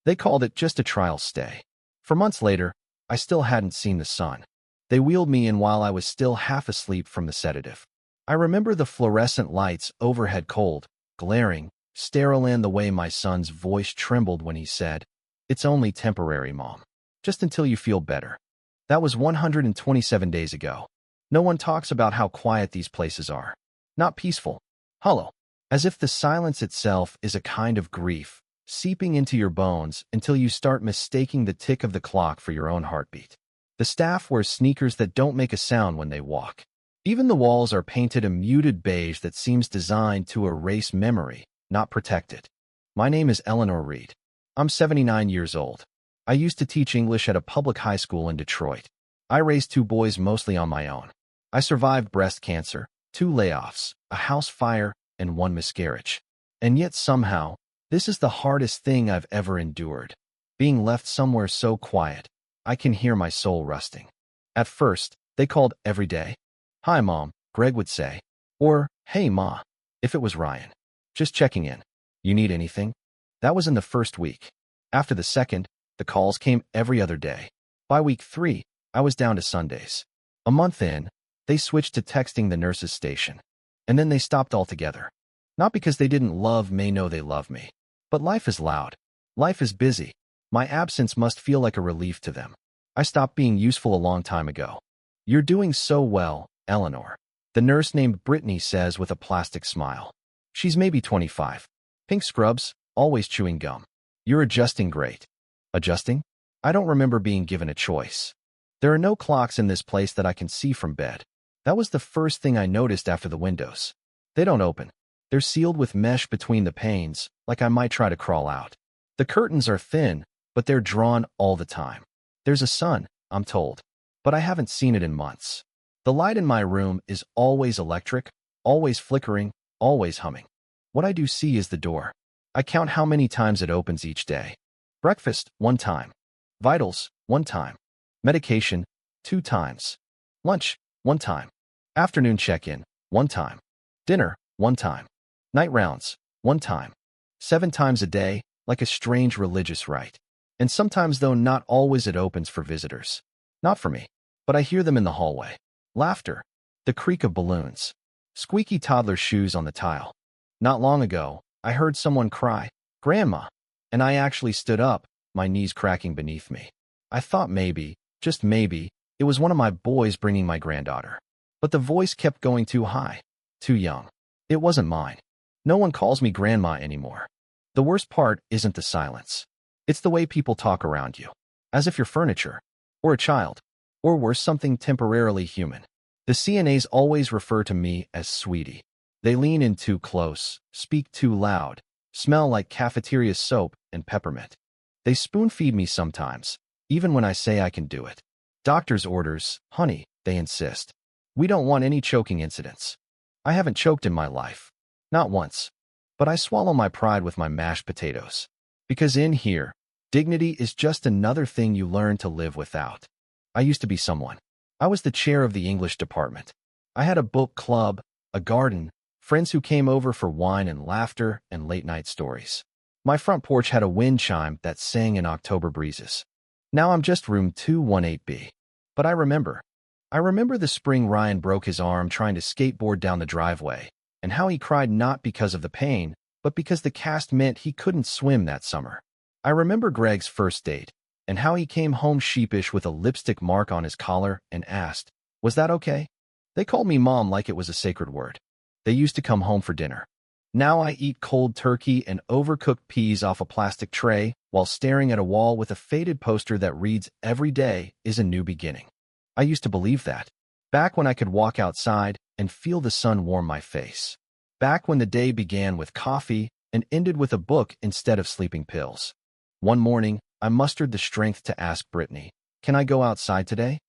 They called it just a trial stay. For months later, I still hadn't seen the sun. They wheeled me in while I was still half asleep from the sedative. I remember the fluorescent lights overhead, cold, glaring, sterile, and the way my son's voice trembled when he said, "It's only temporary, Mom. Just until you feel better." That was 127 days ago. No one talks about how quiet these places are. Not peaceful. Hollow. As if the silence itself is a kind of grief, seeping into your bones until you start mistaking the tick of the clock for your own heartbeat. The staff wears sneakers that don't make a sound when they walk. Even the walls are painted a muted beige that seems designed to erase memory, not protect it. My name is Eleanor Reed. I'm 79 years old. I used to teach English at a public high school in Detroit. I raised 2 boys mostly on my own. I survived breast cancer, 2 layoffs, a house fire, and 1 miscarriage. And yet somehow, this is the hardest thing I've ever endured. Being left somewhere so quiet, I can hear my soul rusting. At first, they called every day. "Hi, Mom," Greg would say. Or, "Hey, Ma," if it was Ryan. "Just checking in. You need anything?" That was in the first week. After the second, the calls came every other day. By week 3, I was down to Sundays. A month in, they switched to texting the nurse's station. And then they stopped altogether. Not because they didn't love me, no, they love me. But life is loud. Life is busy. My absence must feel like a relief to them. I stopped being useful a long time ago. "You're doing so well, Eleanor," the nurse named Brittany says with a plastic smile. She's maybe 25. Pink scrubs, always chewing gum. "You're adjusting great." Adjusting? I don't remember being given a choice. There are no clocks in this place that I can see from bed. That was the first thing I noticed after the windows. They don't open. They're sealed with mesh between the panes, like I might try to crawl out. The curtains are thin, but they're drawn all the time. There's a sun, I'm told, but I haven't seen it in months. The light in my room is always electric, always flickering, always humming. What I do see is the door. I count how many times it opens each day. Breakfast, 1 time. Vitals, 1 time. Medication, 2 times. Lunch, 1 time. Afternoon check-in, 1 time. Dinner, 1 time. Night rounds, 1 time. 7 times a day, like a strange religious rite. And sometimes, though not always, it opens for visitors. Not for me, but I hear them in the hallway. Laughter. The creak of balloons. Squeaky toddler shoes on the tile. Not long ago, I heard someone cry, "Grandma," and I actually stood up, my knees cracking beneath me. I thought maybe, just maybe, it was one of my boys bringing my granddaughter. But the voice kept going too high, too young. It wasn't mine. No one calls me grandma anymore. The worst part isn't the silence. It's the way people talk around you. As if you're furniture. Or a child. Or worse, something temporarily human. The CNAs always refer to me as sweetie. They lean in too close, speak too loud, smell like cafeteria soap and peppermint. They spoon-feed me sometimes, even when I say I can do it. Doctor's orders, honey, they insist. We don't want any choking incidents. I haven't choked in my life. Not once. But I swallow my pride with my mashed potatoes. Because in here, dignity is just another thing you learn to live without. I used to be someone. I was the chair of the English department. I had a book club, a garden, friends who came over for wine and laughter and late-night stories. My front porch had a wind chime that sang in October breezes. Now I'm just room 218B. But I remember the spring Ryan broke his arm trying to skateboard down the driveway, and how he cried not because of the pain, but because the cast meant he couldn't swim that summer. I remember Greg's first date, and how he came home sheepish with a lipstick mark on his collar and asked, "Was that okay?" They called me Mom like it was a sacred word. They used to come home for dinner. Now I eat cold turkey and overcooked peas off a plastic tray while staring at a wall with a faded poster that reads, "Every day is a new beginning." I used to believe that. Back when I could walk outside and feel the sun warm my face. Back when the day began with coffee and ended with a book instead of sleeping pills. One morning, I mustered the strength to ask Brittany, "Can I go outside today?"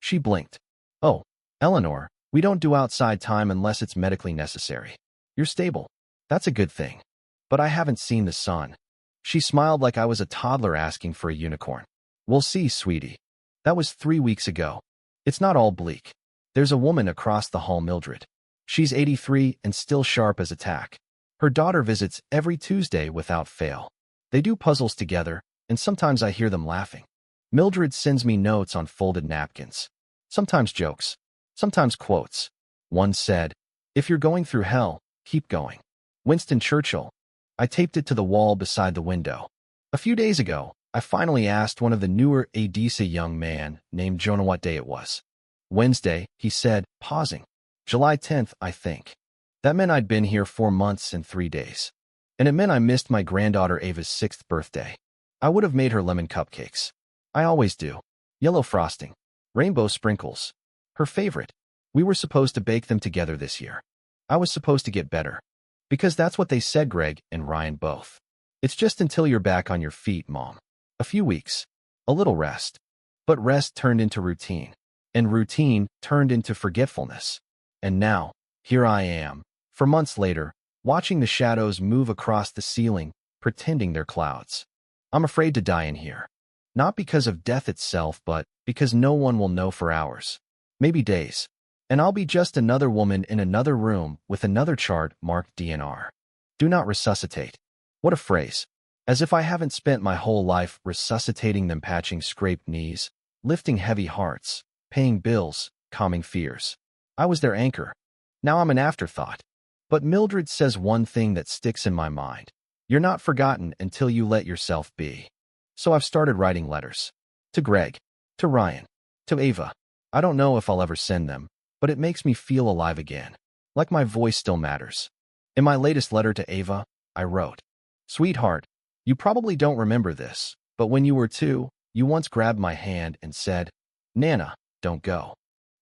She blinked. "Oh, Eleanor, we don't do outside time unless it's medically necessary. You're stable. That's a good thing. But I haven't seen the sun." She smiled like I was a toddler asking for a unicorn. "We'll see, sweetie." That was 3 weeks ago. It's not all bleak. There's a woman across the hall, Mildred. She's 83 and still sharp as a tack. Her daughter visits every Tuesday without fail. They do puzzles together, and sometimes I hear them laughing. Mildred sends me notes on folded napkins. Sometimes jokes, sometimes quotes. One said, "If you're going through hell, keep going." Winston Churchill. I taped it to the wall beside the window. A few days ago, I finally asked one of the newer ADs, a young man named Jonah, what day it was. Wednesday, he said, pausing. July 10th, I think. That meant I'd been here 4 months and 3 days. And it meant I missed my granddaughter Ava's 6th birthday. I would have made her lemon cupcakes. I always do. Yellow frosting. Rainbow sprinkles. Her favorite. We were supposed to bake them together this year. I was supposed to get better. Because that's what they said, Greg and Ryan both. It's just until you're back on your feet, Mom. A few weeks. A little rest. But rest turned into routine. And routine turned into forgetfulness. And now, here I am, 4 months later, watching the shadows move across the ceiling, pretending they're clouds. I'm afraid to die in here. Not because of death itself, but because no one will know for hours. Maybe days. And I'll be just another woman in another room with another chart marked DNR. Do not resuscitate. What a phrase. As if I haven't spent my whole life resuscitating them, patching scraped knees, lifting heavy hearts, paying bills, calming fears. I was their anchor. Now I'm an afterthought. But Mildred says one thing that sticks in my mind. You're not forgotten until you let yourself be. So I've started writing letters. To Greg. To Ryan. To Ava. I don't know if I'll ever send them, but it makes me feel alive again. Like my voice still matters. In my latest letter to Ava, I wrote, "Sweetheart, you probably don't remember this, but when you were 2, you once grabbed my hand and said, 'Nana, don't go.'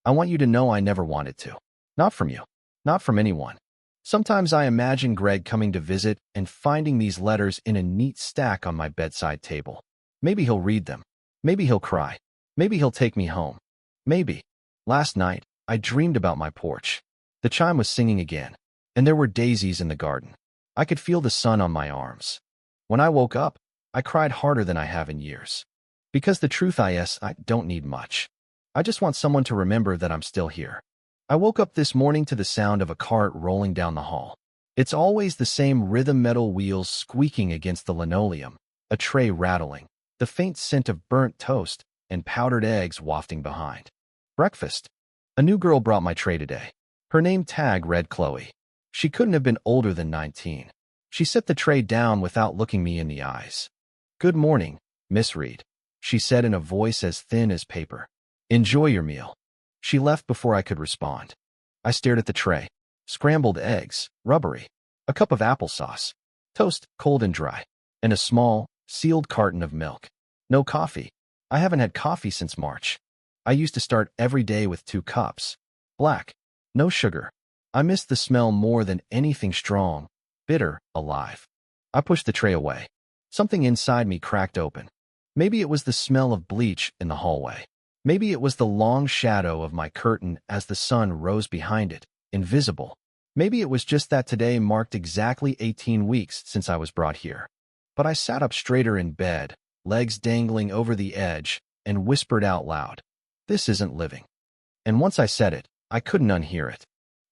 I want you to know I never wanted to. Not from you. Not from anyone. Sometimes I imagine Greg coming to visit and finding these letters in a neat stack on my bedside table. Maybe he'll read them. Maybe he'll cry. Maybe he'll take me home. Maybe. Last night, I dreamed about my porch. The chime was singing again, and there were daisies in the garden. I could feel the sun on my arms. When I woke up, I cried harder than I have in years. Because the truth is, I don't need much. I just want someone to remember that I'm still here. I woke up this morning to the sound of a cart rolling down the hall. It's always the same rhythm, metal wheels squeaking against the linoleum, a tray rattling, the faint scent of burnt toast and powdered eggs wafting behind. Breakfast. A new girl brought my tray today. Her name tag read Chloe. She couldn't have been older than 19. She set the tray down without looking me in the eyes. "Good morning, Miss Reed," she said in a voice as thin as paper. "Enjoy your meal." She left before I could respond. I stared at the tray. Scrambled eggs, rubbery. A cup of applesauce. Toast, cold and dry. And a small, sealed carton of milk. No coffee. I haven't had coffee since March. I used to start every day with 2 cups. Black. No sugar. I missed the smell more than anything strong, bitter, alive. I pushed the tray away. Something inside me cracked open. Maybe it was the smell of bleach in the hallway. Maybe it was the long shadow of my curtain as the sun rose behind it, invisible. Maybe it was just that today marked exactly 18 weeks since I was brought here. But I sat up straighter in bed, legs dangling over the edge, and whispered out loud, "This isn't living." And once I said it, I couldn't unhear it.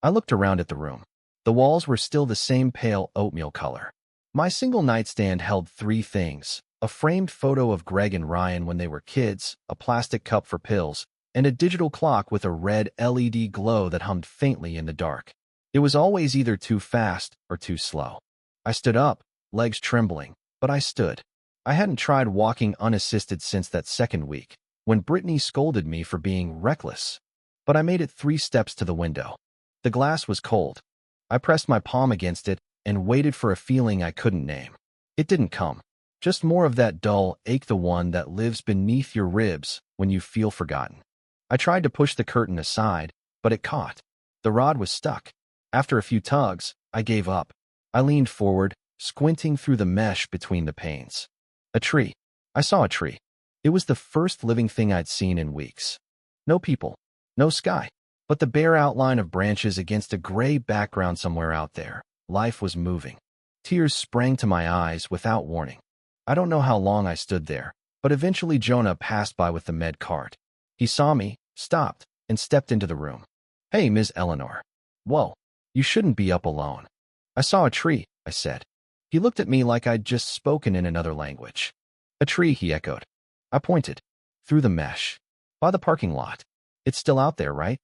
I looked around at the room. The walls were still the same pale oatmeal color. My single nightstand held 3 things: a framed photo of Greg and Ryan when they were kids, a plastic cup for pills, and a digital clock with a red LED glow that hummed faintly in the dark. It was always either too fast or too slow. I stood up, legs trembling, but I stood. I hadn't tried walking unassisted since that second week, when Brittany scolded me for being reckless. But I made it 3 steps to the window. The glass was cold. I pressed my palm against it and waited for a feeling I couldn't name. It didn't come. Just more of that dull ache, the one that lives beneath your ribs when you feel forgotten. I tried to push the curtain aside, but it caught. The rod was stuck. After a few tugs, I gave up. I leaned forward, squinting through the mesh between the panes. A tree. I saw a tree. It was the first living thing I'd seen in weeks. No people. No sky. But the bare outline of branches against a gray background somewhere out there. Life was moving. Tears sprang to my eyes without warning. I don't know how long I stood there, but eventually Jonah passed by with the med cart. He saw me, stopped, and stepped into the room. "Hey, Ms. Eleanor." "Whoa, you shouldn't be up alone." "I saw a tree," I said. He looked at me like I'd just spoken in another language. A tree, he echoed. I pointed. Through the mesh. By the parking lot. It's still out there, right?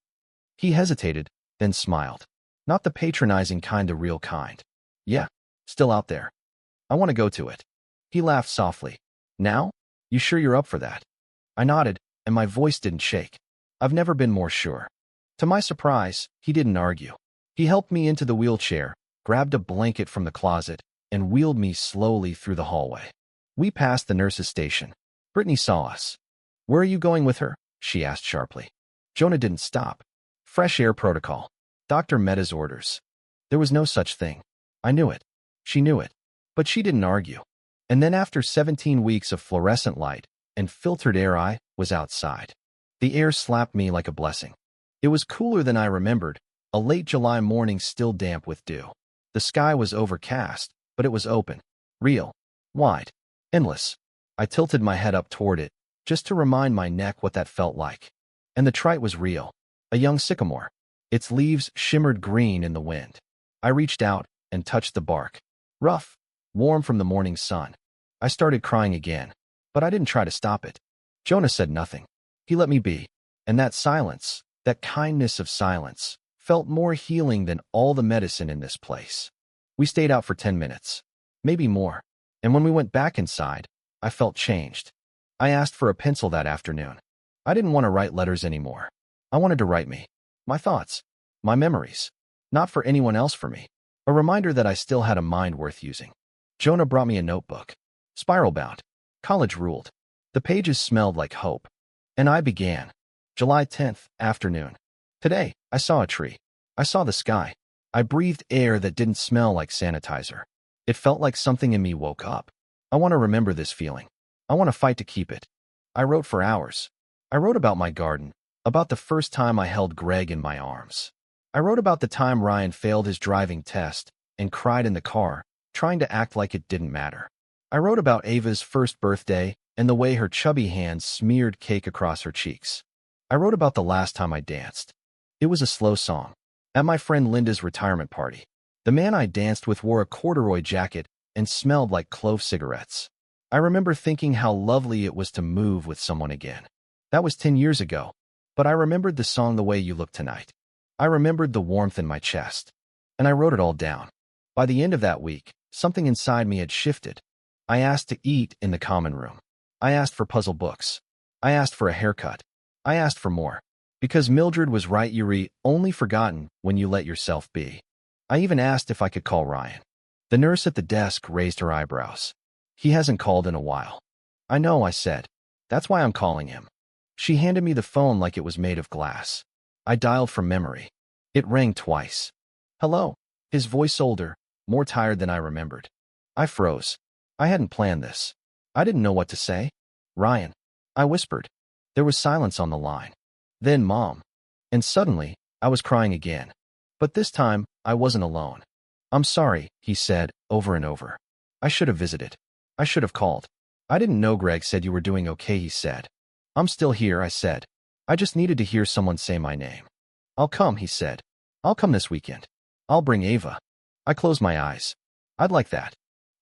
He hesitated, then smiled. Not the patronizing kind, the real kind. Yeah, still out there. I want to go to it. He laughed softly. Now? You sure you're up for that? I nodded, and my voice didn't shake. I've never been more sure. To my surprise, he didn't argue. He helped me into the wheelchair, grabbed a blanket from the closet, and wheeled me slowly through the hallway. We passed the nurse's station. Brittany saw us. Where are you going with her? She asked sharply. Jonah didn't stop. Fresh air protocol. Dr. Mehta's orders. There was no such thing. I knew it. She knew it. But she didn't argue. And then after 17 weeks of fluorescent light and filtered air, I was outside. The air slapped me like a blessing. It was cooler than I remembered, a late July morning still damp with dew. The sky was overcast, but it was open. Real. Wide. Endless. I tilted my head up toward it, just to remind my neck what that felt like. And the trite was real. A young sycamore. Its leaves shimmered green in the wind. I reached out and touched the bark. Rough. Warm from the morning sun. I started crying again, but I didn't try to stop it. Jonah said nothing. He let me be. And that silence, that kindness of silence, felt more healing than all the medicine in this place. We stayed out for 10 minutes. Maybe more. And when we went back inside, I felt changed. I asked for a pencil that afternoon. I didn't want to write letters anymore. I wanted to write me. My thoughts. My memories. Not for anyone else, for me. A reminder that I still had a mind worth using. Jonah brought me a notebook. Spiral-bound. College ruled. The pages smelled like hope. And I began. July 10th, afternoon. Today, I saw a tree. I saw the sky. I breathed air that didn't smell like sanitizer. It felt like something in me woke up. I want to remember this feeling. I want to fight to keep it. I wrote for hours. I wrote about my garden, about the first time I held Greg in my arms. I wrote about the time Ryan failed his driving test and cried in the car, trying to act like it didn't matter. I wrote about Ava's first birthday and the way her chubby hands smeared cake across her cheeks. I wrote about the last time I danced. It was a slow song. At my friend Linda's retirement party, the man I danced with wore a corduroy jacket and smelled like clove cigarettes. I remember thinking how lovely it was to move with someone again. That was 10 years ago, but I remembered the song The Way You Look Tonight. I remembered the warmth in my chest, and I wrote it all down. By the end of that week, something inside me had shifted. I asked to eat in the common room. I asked for puzzle books. I asked for a haircut. I asked for more. Because Mildred was right, you're only forgotten when you let yourself be. I even asked if I could call Ryan. The nurse at the desk raised her eyebrows. He hasn't called in a while. I know, I said. That's why I'm calling him. She handed me the phone like it was made of glass. I dialed from memory. It rang twice. Hello. His voice older, more tired than I remembered. I froze. I hadn't planned this. I didn't know what to say. Ryan. I whispered. There was silence on the line. Then Mom. And suddenly, I was crying again. But this time, I wasn't alone. I'm sorry, he said, over and over. I should have visited. I should have called. I didn't know Greg said you were doing okay, he said. I'm still here, I said. I just needed to hear someone say my name. I'll come, he said. I'll come this weekend. I'll bring Ava. I closed my eyes. I'd like that.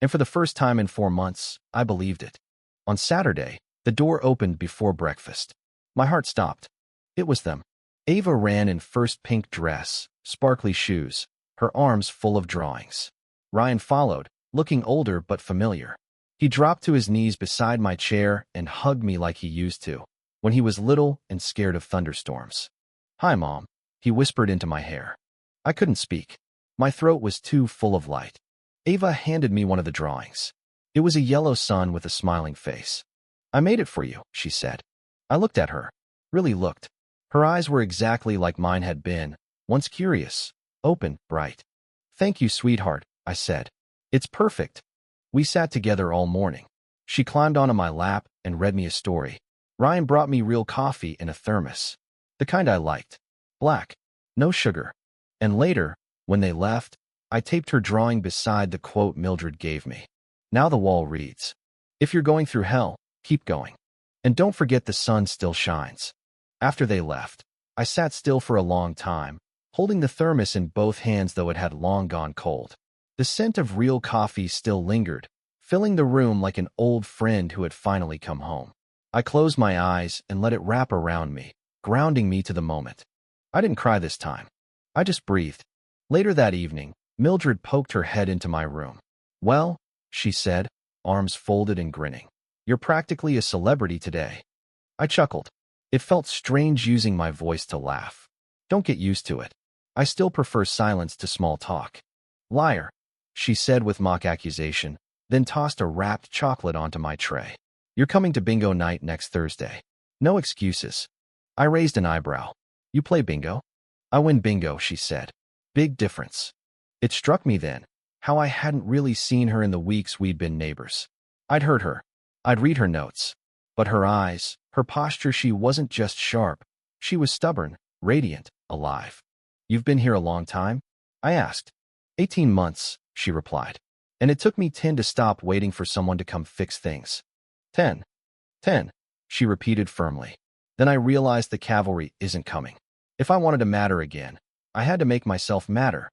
And for the first time in 4 months, I believed it. On Saturday, the door opened before breakfast. My heart stopped. It was them. Ava ran in first pink dress, sparkly shoes, her arms full of drawings. Ryan followed, looking older but familiar. He dropped to his knees beside my chair and hugged me like he used to, when he was little and scared of thunderstorms. Hi, Mom, he whispered into my hair. I couldn't speak. My throat was too full of light. Ava handed me one of the drawings. It was a yellow sun with a smiling face. I made it for you, she said. I looked at her. Really looked. Her eyes were exactly like mine had been, once curious, open, bright. Thank you, sweetheart, I said. It's perfect. We sat together all morning. She climbed onto my lap and read me a story. Ryan brought me real coffee in a thermos. The kind I liked. Black. No sugar. And later, when they left, I taped her drawing beside the quote Mildred gave me. Now the wall reads, "If you're going through hell, keep going. And don't forget the sun still shines." After they left, I sat still for a long time, holding the thermos in both hands though it had long gone cold. The scent of real coffee still lingered, filling the room like an old friend who had finally come home. I closed my eyes and let it wrap around me, grounding me to the moment. I didn't cry this time. I just breathed. Later that evening, Mildred poked her head into my room. "Well," she said, arms folded and grinning, "you're practically a celebrity today." I chuckled. It felt strange using my voice to laugh. "Don't get used to it. I still prefer silence to small talk." "Liar," she said with mock accusation, then tossed a wrapped chocolate onto my tray. "You're coming to bingo night next Thursday. No excuses." I raised an eyebrow. "You play bingo?" "I win bingo," she said. Big difference. It struck me then, how I hadn't really seen her in the weeks we'd been neighbors. I'd heard her. I'd read her notes. But her eyes, her posture, she wasn't just sharp. She was stubborn, radiant, alive. "You've been here a long time?" I asked. 18 months, she replied. "And it took me 10 to stop waiting for someone to come fix things." 10. 10, she repeated firmly. Then I realized the cavalry isn't coming. If I wanted to matter again, I had to make myself matter.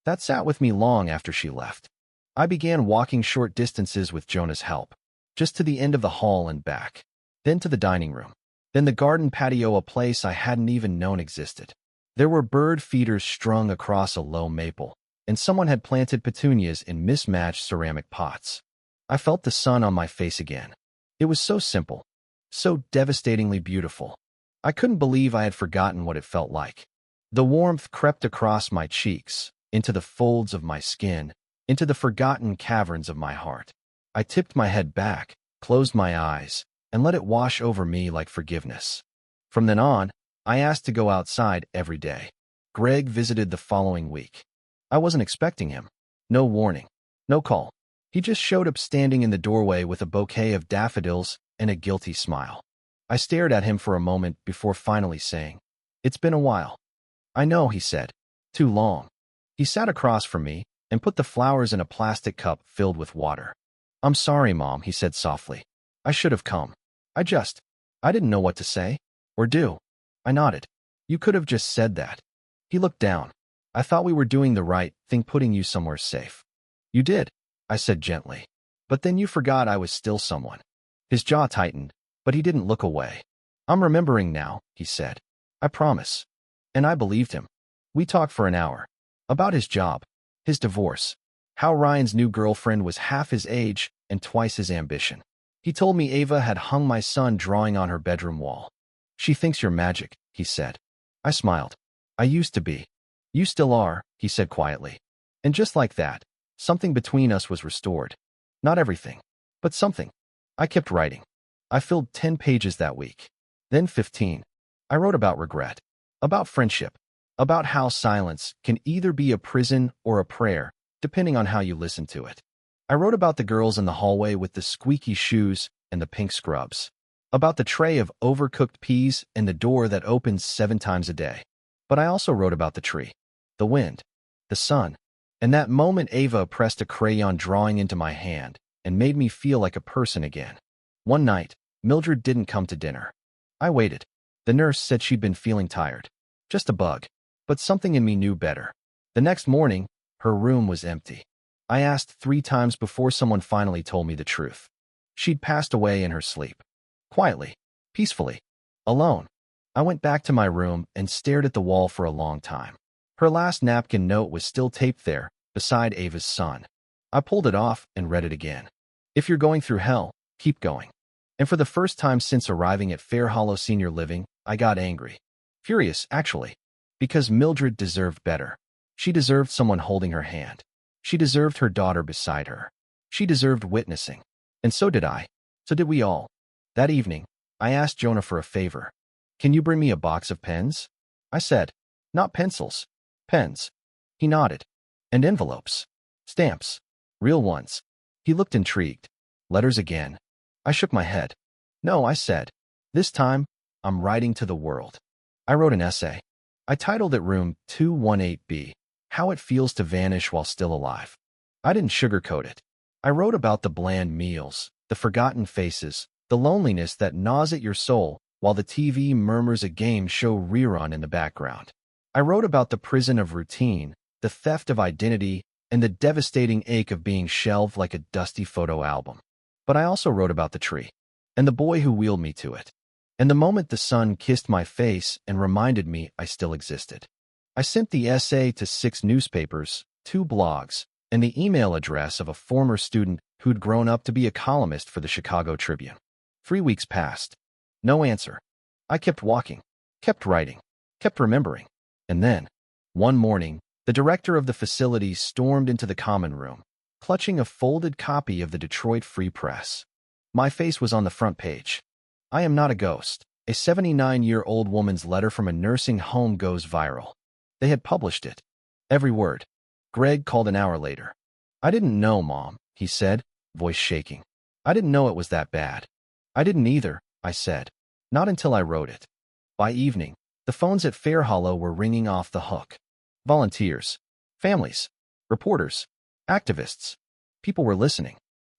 That sat with me long after she left. I began walking short distances with Jonah's help, just to the end of the hall and back, then to the dining room, then the garden patio, a place I hadn't even known existed. There were bird feeders strung across a low maple, and someone had planted petunias in mismatched ceramic pots. I felt the sun on my face again. It was so simple, so devastatingly beautiful. I couldn't believe I had forgotten what it felt like. The warmth crept across my cheeks, into the folds of my skin, into the forgotten caverns of my heart. I tipped my head back, closed my eyes, and let it wash over me like forgiveness. From then on, I asked to go outside every day. Greg visited the following week. I wasn't expecting him. No warning. No call. He just showed up standing in the doorway with a bouquet of daffodils and a guilty smile. I stared at him for a moment before finally saying, "It's been a while." "I know," he said. "Too long." He sat across from me and put the flowers in a plastic cup filled with water. "I'm sorry, Mom," he said softly. "I should have come. I didn't know what to say or do." I nodded. "You could have just said that." He looked down. "I thought we were doing the right thing, putting you somewhere safe." "You did," I said gently. "But then you forgot I was still someone." His jaw tightened, but he didn't look away. "I'm remembering now," he said. "I promise." And I believed him. We talked for an hour. About his job, his divorce, how Ryan's new girlfriend was half his age and twice his ambition. He told me Ava had hung my son drawing on her bedroom wall. "She thinks you're magic," he said. I smiled. "I used to be." "You still are," he said quietly. And just like that, something between us was restored. Not everything, but something. I kept writing. I filled 10 pages that week. Then 15. I wrote about regret, about friendship, about how silence can either be a prison or a prayer, depending on how you listen to it. I wrote about the girls in the hallway with the squeaky shoes and the pink scrubs, about the tray of overcooked peas and the door that opens 7 times a day. But I also wrote about the tree, the wind, the sun, and that moment Ava pressed a crayon drawing into my hand and made me feel like a person again. One night, Mildred didn't come to dinner. I waited. The nurse said she'd been feeling tired. Just a bug. But something in me knew better. The next morning, her room was empty. I asked 3 times before someone finally told me the truth. She'd passed away in her sleep. Quietly, peacefully, alone. I went back to my room and stared at the wall for a long time. Her last napkin note was still taped there, beside Ava's son. I pulled it off and read it again. "If you're going through hell, keep going." And for the first time since arriving at Fair Hollow Senior Living, I got angry. Furious, actually. Because Mildred deserved better. She deserved someone holding her hand. She deserved her daughter beside her. She deserved witnessing. And so did I. So did we all. That evening, I asked Jonah for a favor. "Can you bring me a box of pens?" I said. "Not pencils. Pens." He nodded. "And envelopes. Stamps. Real ones." He looked intrigued. "Letters again?" I shook my head. "No," I said. "This time, I'm writing to the world." I wrote an essay. I titled it Room 218B, How It Feels to Vanish While Still Alive. I didn't sugarcoat it. I wrote about the bland meals, the forgotten faces, the loneliness that gnaws at your soul while the TV murmurs a game show rerun in the background. I wrote about the prison of routine, the theft of identity, and the devastating ache of being shelved like a dusty photo album. But I also wrote about the tree, and the boy who wheeled me to it, and the moment the sun kissed my face and reminded me I still existed. I sent the essay to 6 newspapers, 2 blogs, and the email address of a former student who'd grown up to be a columnist for the Chicago Tribune. 3 weeks passed. No answer. I kept walking, kept writing, kept remembering. And then, one morning, the director of the facility stormed into the common room, clutching a folded copy of the Detroit Free Press. My face was on the front page. I am not a ghost. A 79-year-old woman's letter from a nursing home goes viral. They had published it. Every word. Greg called an hour later. I didn't know, Mom, he said, voice shaking. I didn't know it was that bad. I didn't either, I said. Not until I wrote it. By evening, the phones at Fair Hollow were ringing off the hook. Volunteers, families, reporters, activists. People were listening.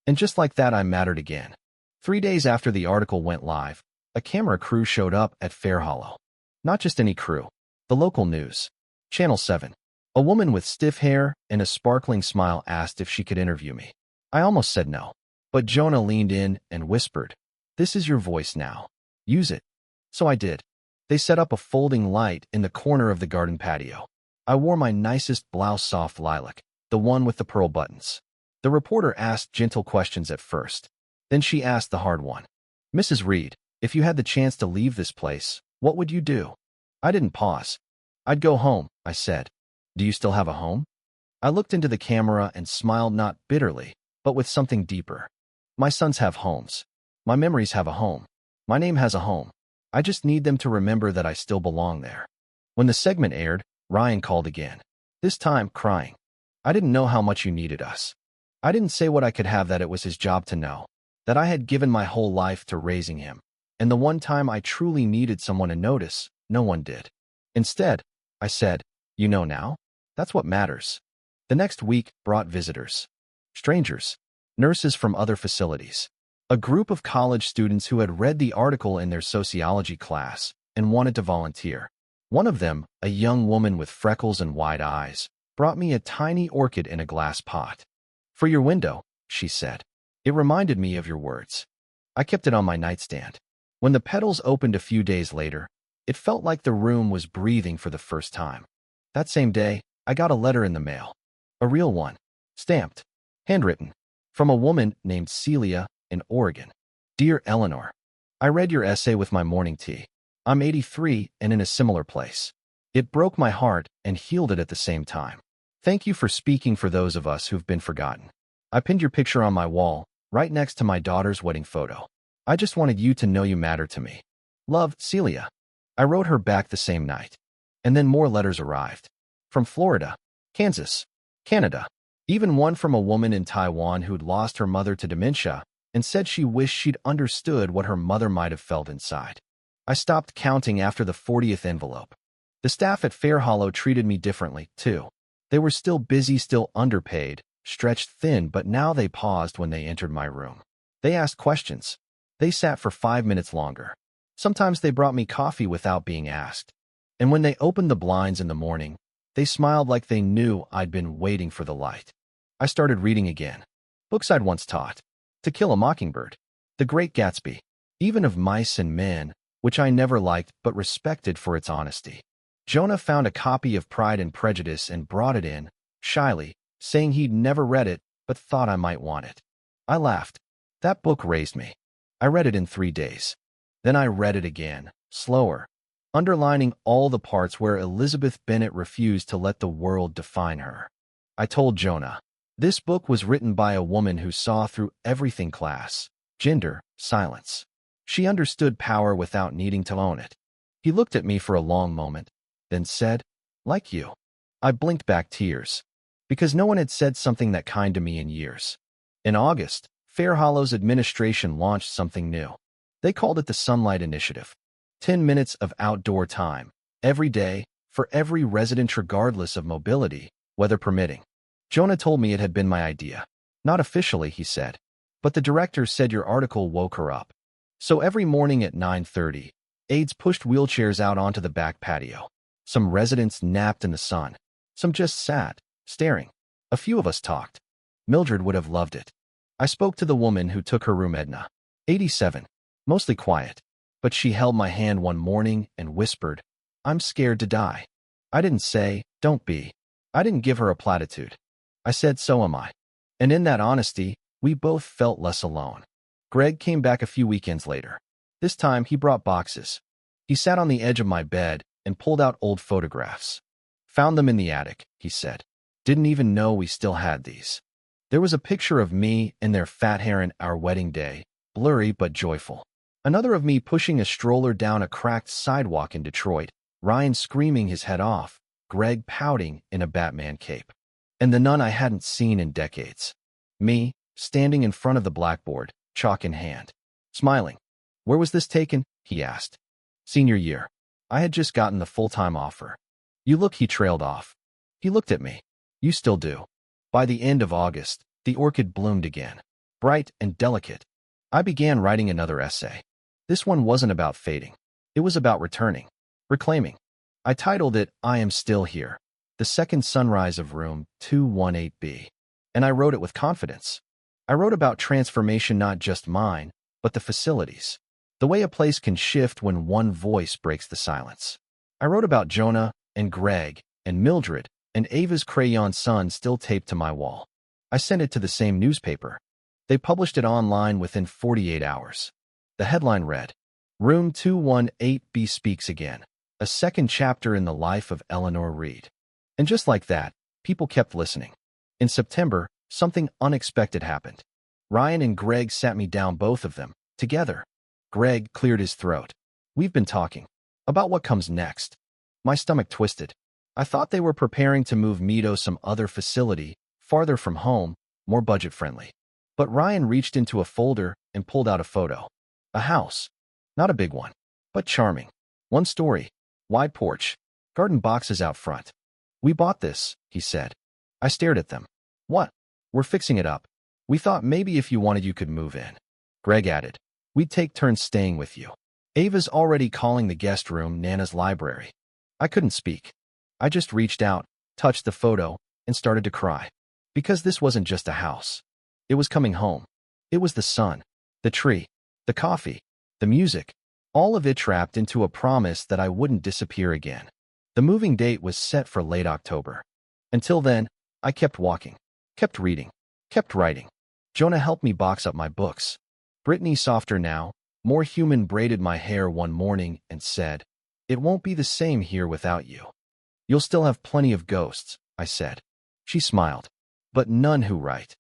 And just like that, I mattered again. 3 days after the article went live, a camera crew showed up at Fair Hollow. Not just any crew. The local news. Channel 7. A woman with stiff hair and a sparkling smile asked if she could interview me. I almost said no. But Jonah leaned in and whispered, "This is your voice now. Use it." So I did. They set up a folding light in the corner of the garden patio. I wore my nicest blouse, soft lilac, the one with the pearl buttons. The reporter asked gentle questions at first. Then she asked the hard one. "Mrs. Reed, if you had the chance to leave this place, what would you do?" I didn't pause. "I'd go home," I said. "Do you still have a home?" I looked into the camera and smiled, not bitterly, but with something deeper. My sons have homes. My memories have a home. My name has a home. I just need them to remember that I still belong there. When the segment aired, Ryan called again. This time, crying. I didn't know how much you needed us. I didn't say what I could have, that it was his job to know, that I had given my whole life to raising him, and the one time I truly needed someone to notice, no one did. Instead, I said, "You know now? That's what matters." The next week brought visitors. Strangers. Nurses from other facilities. A group of college students who had read the article in their sociology class and wanted to volunteer. One of them, a young woman with freckles and wide eyes, brought me a tiny orchid in a glass pot. "For your window," she said. "It reminded me of your words." I kept it on my nightstand. When the petals opened a few days later, it felt like the room was breathing for the first time. That same day, I got a letter in the mail. A real one. Stamped. Handwritten. From a woman named Celia in Oregon. "Dear Eleanor, I read your essay with my morning tea. I'm 83 and in a similar place. It broke my heart and healed it at the same time. Thank you for speaking for those of us who've been forgotten. I pinned your picture on my wall, right next to my daughter's wedding photo. I just wanted you to know you matter to me. Love, Celia." I wrote her back the same night. And then more letters arrived. From Florida, Kansas, Canada, even one from a woman in Taiwan who'd lost her mother to dementia and said she wished she'd understood what her mother might have felt inside. I stopped counting after the 40th envelope. The staff at Fair Hollow treated me differently, too. They were still busy, still underpaid, stretched thin, but now they paused when they entered my room. They asked questions. They sat for 5 minutes longer. Sometimes they brought me coffee without being asked. And when they opened the blinds in the morning, they smiled like they knew I'd been waiting for the light. I started reading again. Books I'd once taught. To Kill a Mockingbird. The Great Gatsby. Even of Mice and Men, which I never liked but respected for its honesty. Jonah found a copy of Pride and Prejudice and brought it in, shyly, saying he'd never read it but thought I might want it. I laughed. That book raised me. I read it in 3 days. Then I read it again, slower, underlining all the parts where Elizabeth Bennet refused to let the world define her. I told Jonah, this book was written by a woman who saw through everything: class, gender, silence. She understood power without needing to own it. He looked at me for a long moment, then said, "Like you." I blinked back tears, because no one had said something that kind to me in years. In August, Fair Hollow's administration launched something new. They called it the Sunlight Initiative. 10 minutes of outdoor time, every day, for every resident regardless of mobility, weather permitting. Jonah told me it had been my idea. Not officially, he said, but the director said your article woke her up. So every morning at 9:30, aides pushed wheelchairs out onto the back patio. Some residents napped in the sun. Some just sat, staring. A few of us talked. Mildred would have loved it. I spoke to the woman who took her room, Edna. 87. Mostly quiet. But she held my hand one morning and whispered, "I'm scared to die." I didn't say, "Don't be." I didn't give her a platitude. I said, "So am I." And in that honesty, we both felt less alone. Greg came back a few weekends later. This time, he brought boxes. He sat on the edge of my bed and pulled out old photographs. "Found them in the attic," he said. "Didn't even know we still had these." There was a picture of me and their fat hair in our wedding day, blurry but joyful. Another of me pushing a stroller down a cracked sidewalk in Detroit, Ryan screaming his head off, Greg pouting in a Batman cape. And the nun I hadn't seen in decades. Me, standing in front of the blackboard, chalk in hand. Smiling. "Where was this taken?" he asked. "Senior year. I had just gotten the full-time offer." "You look," he trailed off. He looked at me. "You still do." By the end of August, the orchid bloomed again. Bright and delicate. I began writing another essay. This one wasn't about fading. It was about returning. Reclaiming. I titled it, "I Am Still Here, the Second Sunrise of Room 218B. And I wrote it with confidence. I wrote about transformation, not just mine, but the facilities. The way a place can shift when one voice breaks the silence. I wrote about Jonah and Greg and Mildred and Ava's crayon sun still taped to my wall. I sent it to the same newspaper. They published it online within 48 hours. The headline read, "Room 218B Speaks Again, a second chapter in the life of Eleanor Reed." And just like that, people kept listening. In September, something unexpected happened. Ryan and Greg sat me down, both of them, together. Greg cleared his throat. "We've been talking about what comes next." My stomach twisted. I thought they were preparing to move me to some other facility, farther from home, more budget-friendly. But Ryan reached into a folder and pulled out a photo. A house. Not a big one, but charming. One story, wide porch, garden boxes out front. "We bought this," he said. I stared at them. "What?" "We're fixing it up. We thought maybe if you wanted you could move in." Greg added, "We'd take turns staying with you." Ava's already calling the guest room Nana's library. I couldn't speak. I just reached out, touched the photo, and started to cry. Because this wasn't just a house. It was coming home. It was the sun, the tree, the coffee, the music, all of it trapped into a promise that I wouldn't disappear again. The moving date was set for late October. Until then, I kept walking, kept reading, kept writing. Jonah helped me box up my books. Brittany, softer now, more human, braided my hair one morning and said, "It won't be the same here without you." "You'll still have plenty of ghosts," I said. She smiled. "But none who write."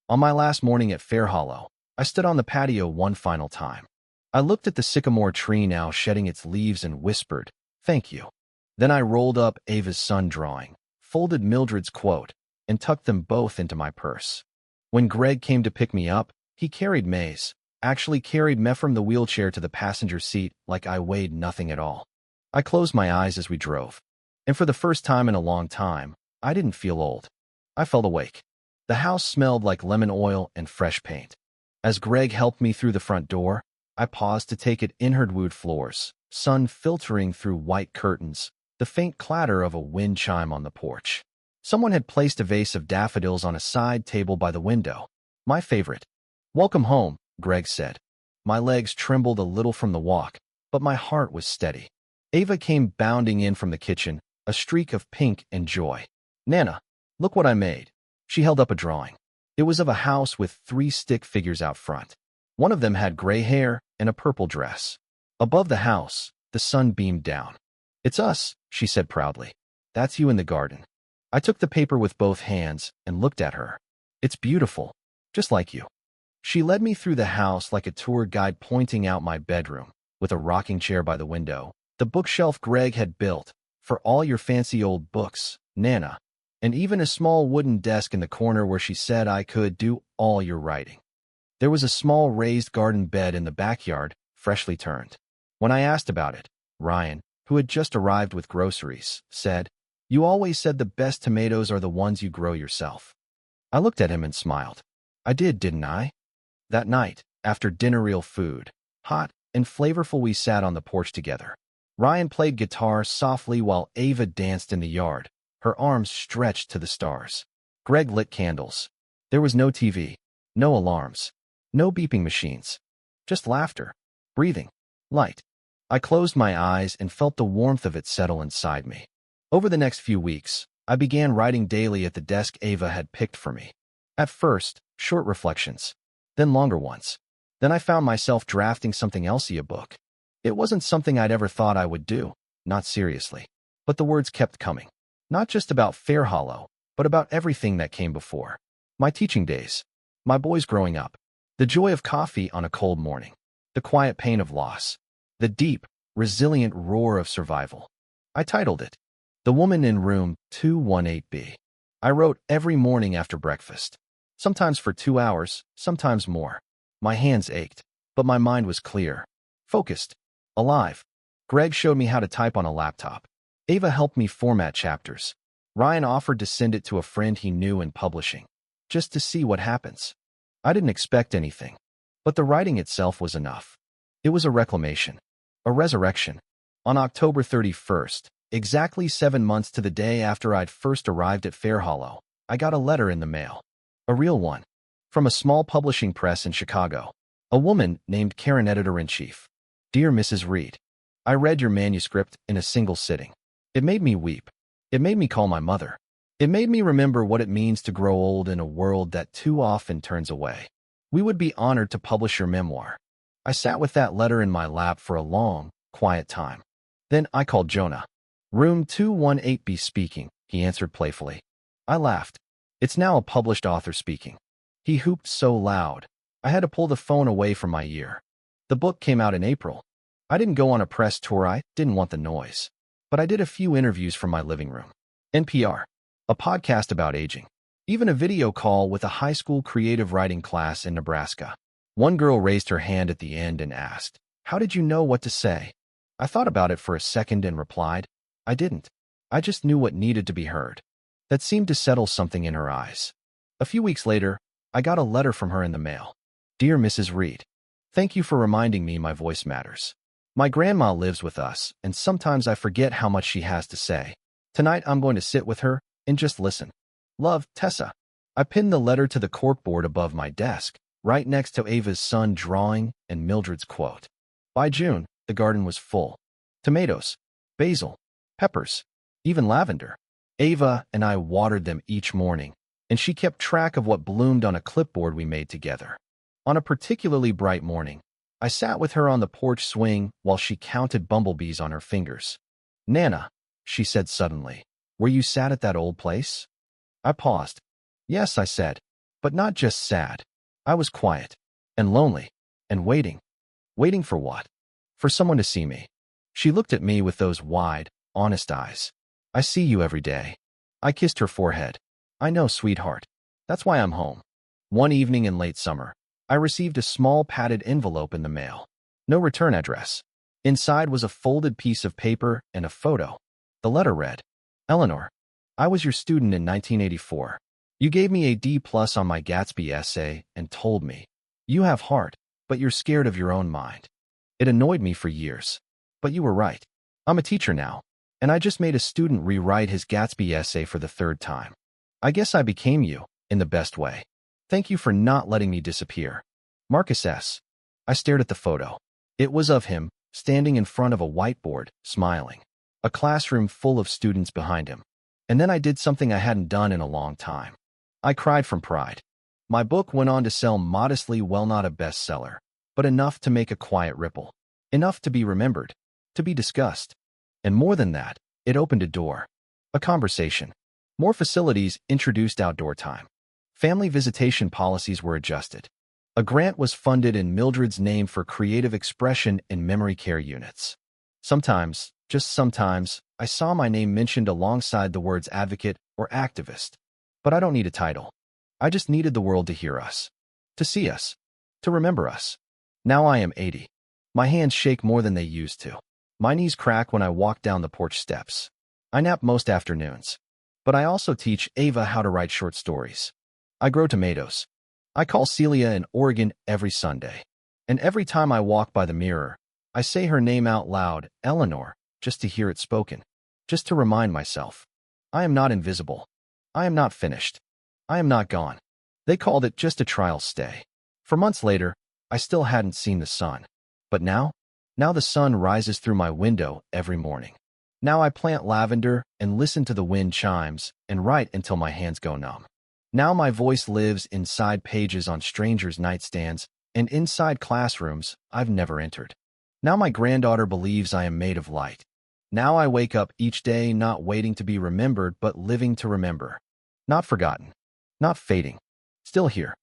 On my last morning at Fair Hollow, I stood on the patio one final time. I looked at the sycamore tree now shedding its leaves and whispered, "Thank you." Then I rolled up Ava's sun drawing, folded Mildred's quote, and tucked them both into my purse. When Greg came to pick me up, he carried Maze, actually carried me from the wheelchair to the passenger seat like I weighed nothing at all. I closed my eyes as we drove. And for the first time in a long time, I didn't feel old. I felt awake. The house smelled like lemon oil and fresh paint. As Greg helped me through the front door, I paused to take it in hardwood floors, sun filtering through white curtains, the faint clatter of a wind chime on the porch. Someone had placed a vase of daffodils on a side table by the window. My favorite. "Welcome home," Greg said. My legs trembled a little from the walk, but my heart was steady. Ava came bounding in from the kitchen, a streak of pink and joy. "Nana, look what I made." She held up a drawing. It was of a house with 3 stick figures out front. One of them had gray hair and a purple dress. Above the house, the sun beamed down. "It's us," she said proudly. "That's you in the garden." I took the paper with both hands and looked at her. "It's beautiful, just like you." She led me through the house like a tour guide, pointing out my bedroom, with a rocking chair by the window, the bookshelf Greg had built, "For all your fancy old books, Nana," and even a small wooden desk in the corner where she said I could do all your writing. There was a small raised garden bed in the backyard, freshly turned. When I asked about it, Ryan, who had just arrived with groceries, said, "You always said the best tomatoes are the ones you grow yourself." I looked at him and smiled. I did, didn't I? That night, after dinner, real food, hot and flavorful, we sat on the porch together. Ryan played guitar softly while Ava danced in the yard, her arms stretched to the stars. Greg lit candles. There was no TV, no alarms, no beeping machines. Just laughter, breathing, light. I closed my eyes and felt the warmth of it settle inside me. Over the next few weeks, I began writing daily at the desk Ava had picked for me. At first, short reflections, then longer ones. Then I found myself drafting something else, a book. It wasn't something I'd ever thought I would do, not seriously. But the words kept coming. Not just about Fair Hollow, but about everything that came before. My teaching days, my boys growing up, the joy of coffee on a cold morning, the quiet pain of loss, the deep, resilient roar of survival. I titled it, The Woman in Room 218B. I wrote every morning after breakfast, sometimes for 2 hours, sometimes more. My hands ached, but my mind was clear, focused, alive. Greg showed me how to type on a laptop. Ava helped me format chapters. Ryan offered to send it to a friend he knew in publishing, just to see what happens. I didn't expect anything, but the writing itself was enough. It was a reclamation, a resurrection. On October 31st, exactly 7 months to the day after I'd first arrived at Fair Hollow, I got a letter in the mail. A real one. From a small publishing press in Chicago. A woman named Karen, editor-in-chief. Dear Mrs. Reed, I read your manuscript in a single sitting. It made me weep. It made me call my mother. It made me remember what it means to grow old in a world that too often turns away. We would be honored to publish your memoir. I sat with that letter in my lap for a long, quiet time. Then I called Jonah. Room 218B speaking, he answered playfully. I laughed. It's now a published author speaking. He hooped so loud, I had to pull the phone away from my ear. The book came out in April. I didn't go on a press tour, I didn't want the noise. But I did a few interviews from my living room. NPR, a podcast about aging, even a video call with a high school creative writing class in Nebraska. One girl raised her hand at the end and asked, "How did you know what to say?" I thought about it for a second and replied, I didn't. I just knew what needed to be heard. That seemed to settle something in her eyes. A few weeks later, I got a letter from her in the mail. Dear Mrs. Reed, thank you for reminding me my voice matters. My grandma lives with us, and sometimes I forget how much she has to say. Tonight I'm going to sit with her and just listen. Love, Tessa. I pinned the letter to the corkboard above my desk, right next to Ava's son drawing and Mildred's quote. By June, the garden was full. Tomatoes, basil, peppers, even lavender. Ava and I watered them each morning, and she kept track of what bloomed on a clipboard we made together. On a particularly bright morning, I sat with her on the porch swing while she counted bumblebees on her fingers. Nana, she said suddenly, were you sad at that old place? I paused. Yes, I said, but not just sad. I was quiet and lonely and waiting. Waiting for what? For someone to see me. She looked at me with those wide, honest eyes. I see you every day. I kissed her forehead. I know, sweetheart. That's why I'm home. One evening in late summer, I received a small padded envelope in the mail. No return address. Inside was a folded piece of paper and a photo. The letter read, Eleanor, I was your student in 1984. You gave me a D+ on my Gatsby essay and told me, you have heart, but you're scared of your own mind. It annoyed me for years. But you were right. I'm a teacher now, and I just made a student rewrite his Gatsby essay for the 3rd time. I guess I became you, in the best way. Thank you for not letting me disappear. Marcus S. I stared at the photo. It was of him, standing in front of a whiteboard, smiling. A classroom full of students behind him. And then I did something I hadn't done in a long time. I cried from pride. My book went on to sell modestly well, not a bestseller, but enough to make a quiet ripple. Enough to be remembered, to be discussed. And more than that, it opened a door. A conversation. More facilities introduced outdoor time. Family visitation policies were adjusted. A grant was funded in Mildred's name for creative expression in memory care units. Sometimes, just sometimes, I saw my name mentioned alongside the words advocate or activist. But I don't need a title. I just needed the world to hear us, to see us, to remember us. Now I am 80. My hands shake more than they used to. My knees crack when I walk down the porch steps. I nap most afternoons. But I also teach Ava how to write short stories. I grow tomatoes. I call Celia in Oregon every Sunday. And every time I walk by the mirror, I say her name out loud, Eleanor, just to hear it spoken. Just to remind myself. I am not invisible. I am not finished. I am not gone. They called it just a trial stay. For months later, I still hadn't seen the sun. But now the sun rises through my window every morning. Now I plant lavender and listen to the wind chimes and write until my hands go numb. Now my voice lives inside pages on strangers' nightstands and inside classrooms I've never entered. Now my granddaughter believes I am made of light. Now I wake up each day not waiting to be remembered but living to remember. Not forgotten. Not fading. Still here.